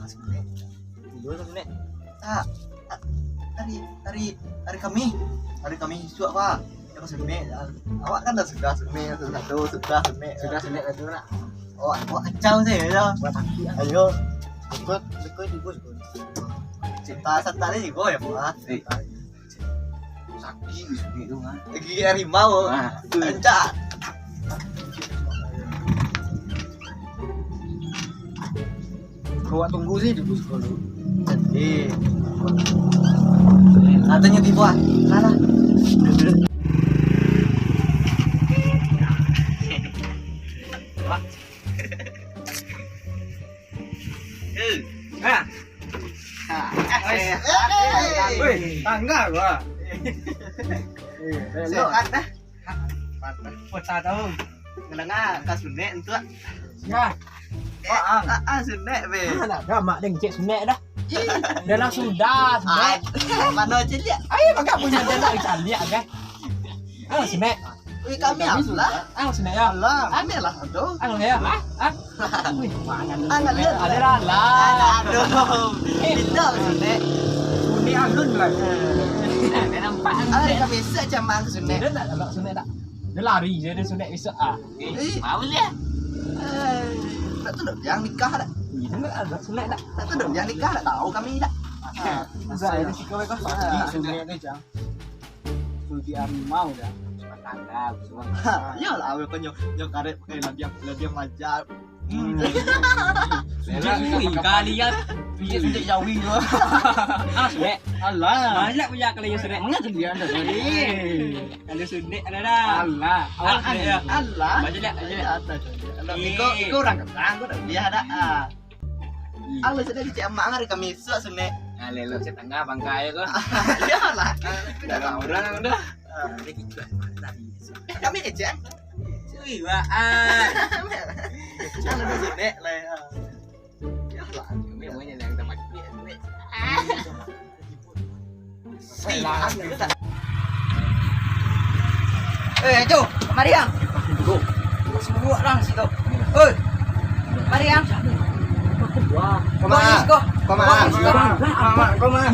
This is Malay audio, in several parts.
Sunne. Tidur Sunne. Ah, hari kami isu apa? Ya Sunne. Awak kan dah sudah Sunne sudah Sunne. Sudah Sunne itu nak. Awak kacau saya ya. Buat kaki. Ayo, Ikut juga. cinta santari juga ya Pak. Sakti Sunne itu kan. Lagi harimau. Ah, Encak. Gua tunggu sih di bus dulu. Jadi katanya tipu ah. Mana? Nah, wih, tangga gua. Sehat dah. Peta tahu. Ngenengah ka Sunne entu. Ya. Sunne be. Mana ada mak deng cek Sunne dah. Dia langsung dah Sunne. Mana aja dia? Ayo bangga punya dia nak cari kan. Ah Sunne. Wih kami Allah. Ah Sunne ya. Allah. Kami lah aduh. Ah ya. Ah. Wih, mana Anak lihat. ada lah. Aduh. Bila Sunne. Sunne alun lah. Dia nampak. Ada kami secamang Sunne. Dia tak ada Sunne tak. Dia lari je dia Sunne besok ah. Mau dia. Tak tahu yang nikah dah. Dia tak ada Sunne tak. Tak tahu yang nikah dah tahu kami dah. Masa ini sih kau pagi Sunne ni jang. Budi harimau dah. Tangga semua. Ya lah awak kan yang karet pakai ladiang majal. Wih, kalian dia sudah jauhi gua. Ah, Sunne. Allah. Banyak punya kalian Sunne. Mengapa dia ada? Kalau Sunne ada dah. Allah. Awak ya. Allah. Baca lihat, baca lihat. Iko orang ketang kau dah dia ada. Allah sudah dicek emak hari kami esok Sunne. Ale lo setengah bangkai tu. Ya lah. Dalam orang dah. Kami ngecek. Cuy, waan. Jangan ada Sunne lah. Ya lah. Kami mau yang tempat dia. Jo, mari yang. Semua orang sih kau. Oi. Mari yang. Koma.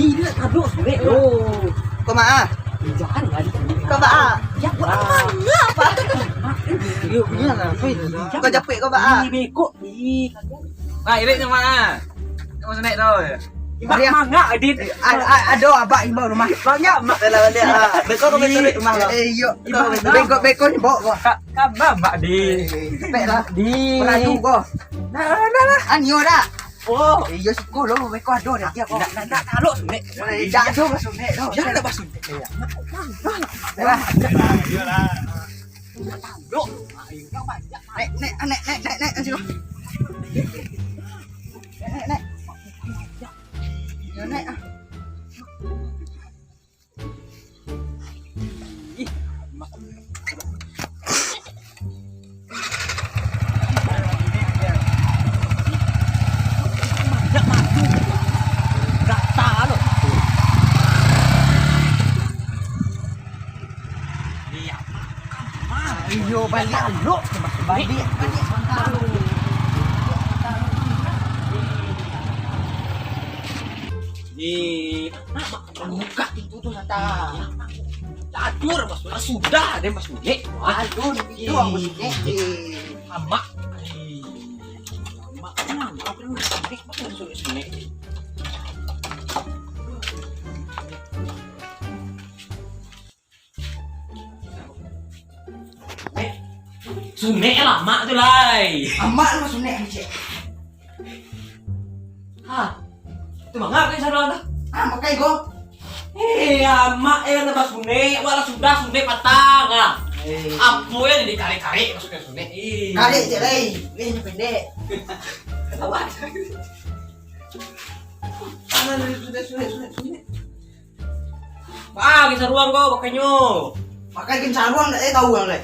Ini kado Sunne. Oh. Koma. Jangan lari. Koma. Ya buat apa? Iya lah. Kau capek kau ba. Ini beko. Ah, ini sama ah. Kamu Sunne tu. Mari yang. Mangga edit. Ada abak imbau rumah. Banyak mak dalam dia. Beko kau betul rumah. Yo. Beko ni bawa kau. Kabar mak di. Capek lah. Di. Peradu kau. Dah. Anyo dah. Oh. Yo siko lo beko ada dia kau. Nak taruh Sunne. Dah ada masuk ni. Jangan ada masuk. Dah. Iyalah. Taruh. Naik sini. Naik. Ya naik ah. Iyo balik dulu. Balik sebentar. Buka pintu tu Nata. Adur maksudnya sudah ada Mas Sunne. Aduh, itu aku sini. Amak. Amak tenang, aku kan sakit betul Sunne. Sunne lah mak tu lai. Amak lu sini cek. Ha. Tu mangap ke sarana? Ah, makai go. Mak Mas Sunne, wala sudah Sunne patang ah. Apo ya jadi kari-kari maksudnya Sunne. Kali je lai. Ini pendek. Awak. Sunne. Ah, kisah ruang kau pakainya. Pakai kencaruan tahu yang lai.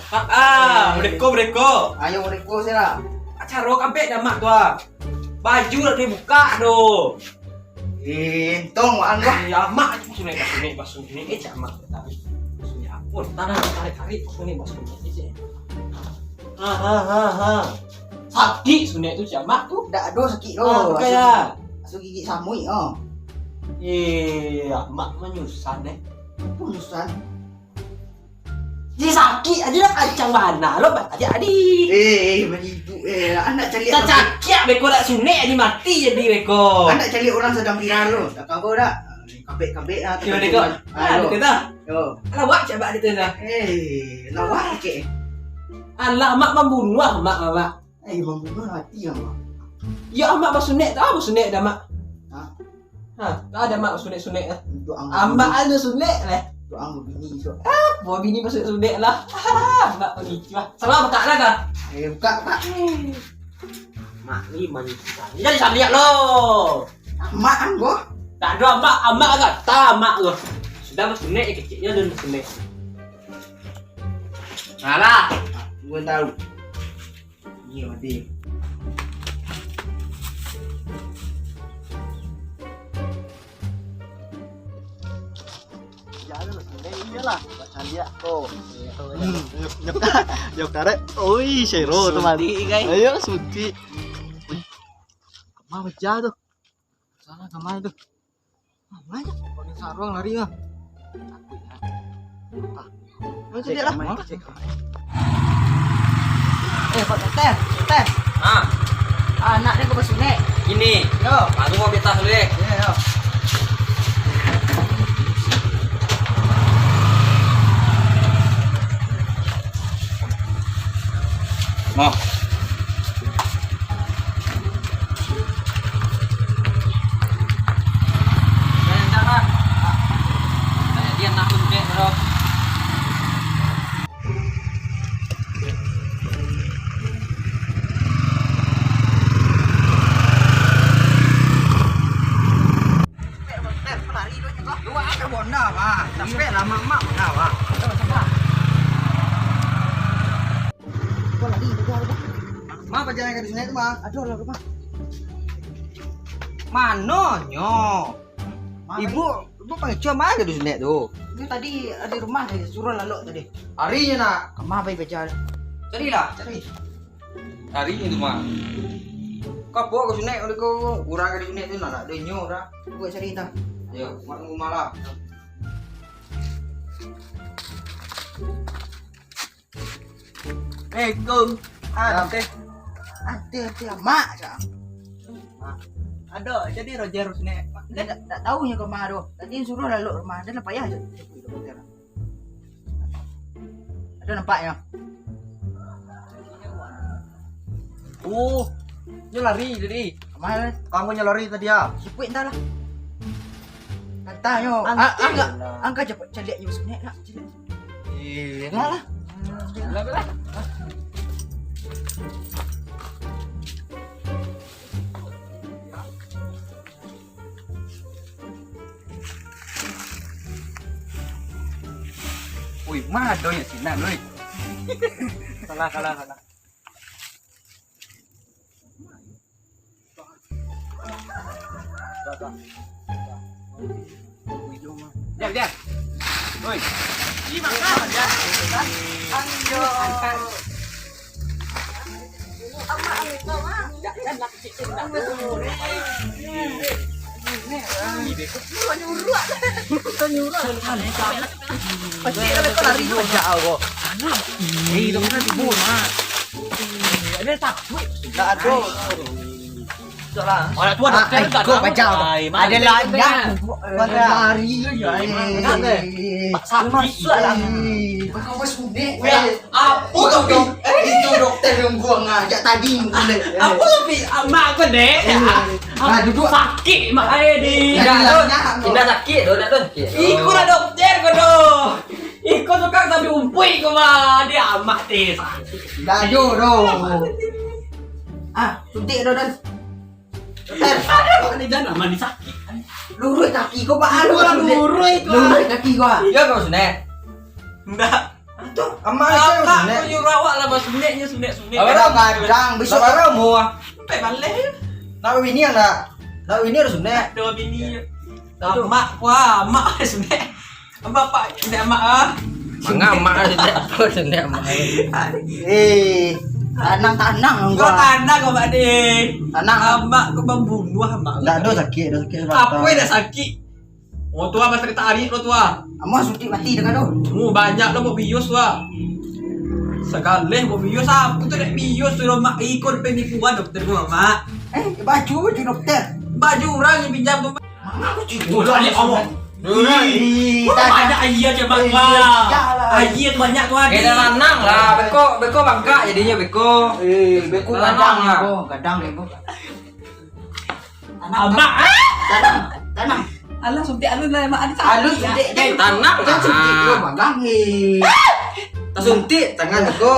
Breko. Ayo mereka sila. Acara kampek dah mak tua. Baju dah dibuka doh. Intong wan gua. Ya mak Sunne mak tapi maksudnya apa? Tanah tarik-tarik Sunne maksudnya. Ha. Sakit Sunne tu siapa mak tu? Dak ada sakit Oh, lo. kayak Masuk gigi samui, oh. Iya, mak menyusan deh. Penusan. Jadi sakit aja dah kacang mana lo aja adi. Ibu, anak cari Tak cakap beko nak sunek ni mati jadi beko. anak cari orang sedang viral lo. Tak tahu dah. Kabek-kabek ah. Gimana kau? Ada kata. Yo. Lawak coba dia tu dah. Lawak ke? Alah mak membunuh mak. Membunuh hati lah, mak. Ya mak bersunek dah, bersunek dah mak. Ha? Tak ada mak sunek-sunek dah. Doang. Amak ada sunek lah. Doang bini so. Buat bini masuk sunek lah. Mak penipu lah. Sama buka lah kah? Buka, Pak. Mak ni menyusan. Jadi sama lihat lo. Mak anggo. Tak ada amak agak tamak lo. Sudah bersunek ya kecilnya dan bersunek. Alah. Gue tahu. Iya, mati. Iyalah, baca dia tuh. Yok tarik. Oi, Shero teman. Ayo suci. Kemana aja tuh? Sana kemana tuh? Mana aja? Kalau sarung lari ya. Mana dia lah? Pak Teh. Ah, Anaknya ke Basune. ini. Yo. Aku mau pita dulu deh. Yo. Mau. Jangan. Kayak dia nak deh, bro. Sampai lah mak dah wah. Kau lagi mak apa jalan ke sini tu mak? Aduh lah rumah. Mana nyo? Ibu panggil cuma aja di sini tu. Itu tadi ada rumah dia suruh lalu tadi. Harinya nak. Kemana bayi baca? Carilah, cari. Hari ini mah. Kau bawa ke sini, oleh kau kurang ke sini tu nak ada nyo dah. Gua cari dah. Ayo, mak tunggu malam. Kum. Ada mak sah. Ada, jadi Roger sini. Dia tak tahu nya ke mana tu. Tadi suruh lalu rumah, dia nak payah je. Ada nampaknya. Oh, dia lari jadi. Kemana? Kamu nyelori tadi ya? Siput entah lah. Katanya, angkat cepat cari you sini nak. Iya lah. Lah. Wih, mana doy sih nak doy? Kalah. Dia. Oi. Ini makan ya. Anjo. Jangan nak kecil nak. Pasti kau lari tu jauh. Itu kan dibunuh mah. Ada takut. Tak ada. Orang tua dokter tak Kau baca. Ada lanjut. Pada lari ya. Sakit lah. Kau bersunik. Apa tu? Itu dokter yang gua ngajak tadi boleh. Apa tapi mak aku dek. Duduk Sakit mak saya di. Tidak sakit dah tu. Ikut lah dokter kau tu. Ikut tukang tapi umpui kau mah dia amat teh. Dah jo doh. Suntik dah dan. Ada ni jangan mandi sakit. Lurus kaki kau pak. Lurus kaki gua. Ya kau sunek. Enggak. Tu amal Apa saya kau nyuruh awak lah mas suneknya sunek. Kadang besok kamu ah. Sampai balik. nak ini ada. Nak ini harus sunek. Dua bini. Mak wah, mak sunek. Bapak sunek mak ah. Mengamak sunek apa sunek mak. Tanang Gua tanah kau mak de. Tanang. Mak kau membunuh mak. Enggak ada sakit Apa yang dah sakit? Oh tua mas cerita hari lo tua. Amo suti mati dekat tu. Banyak lo mau bios tua. Sekali mau bios apa tu nak bios tu mak ikut penipuan dokter gua mak. Baju dokter. Baju orang yang pinjam tu. Aku Oh, tadi awak. Banyak ayat je mak. Ayat banyak tu ada. Kita lanang lah, beko bangka jadinya beko. Beku Tanang lah. gadang beko. Mak. Tanang. Alah suntik alun lah mak ada. Alun suntik Tanang kan suntik lah. lu magang Tak suntik tangan beko.